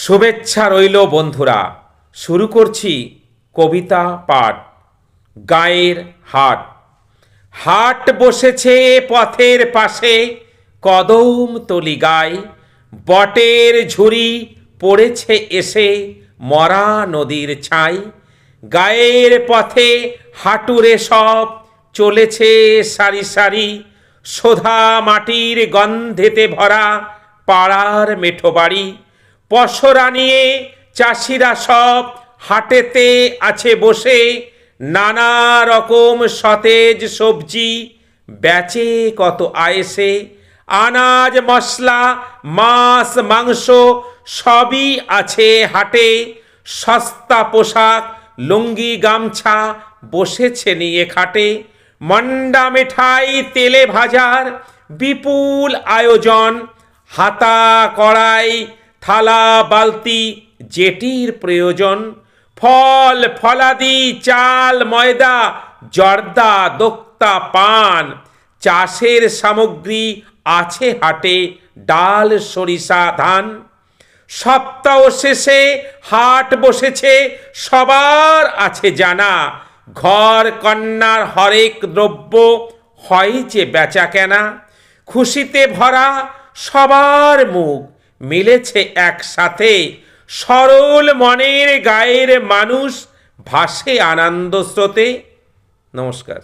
শুভেচ্ছা রইল বন্ধুরা। শুরু করছি কবিতা পাঠ। গায়ের হাট। হাট বসেছে পথের পাশে, কদমতলি গায়ে। বটের ঝুড়ি পড়েছে এসে মরা নদীর ছাই। গায়ের পথে হাঁটুরে সব চলেছে সারি সারি। সোধা মাটির গন্ধেতে ভরা পাড়ার মেঠো বাড়ি। পসরা নিয়ে চাষিরা সব হাটেতে আছে বসে। নানা রকম সতেজ সবজি বেচে কত আয়েসে। আনাজ মশলা মাছ মাংস সবই আছে হাটে। সস্তা পোশাক লুঙ্গি গামছা বসেছে নিয়ে খাটে। মন্ডা মিঠাই তেলে ভাজার বিপুল আয়োজন। হাতা কড়াই থালা বালতি যেটির প্রয়োজন। ফল ফলাদি চাল ময়দা জর্দা দোক্তা পান। চাষের সামগ্রী আছে হাটে, ডাল সরিষা ধান। সপ্তাহ শেষে হাট বসেছে সবার আছে জানা। ঘর কন্যার হরেক দ্রব্য হয় যে বেচা কেনা। খুশিতে ভরা সবার মুখ মিলেছে একসাথে। সরল মনের গায়ের মানুষ ভাসে আনন্দ স্রোতে। নমস্কার।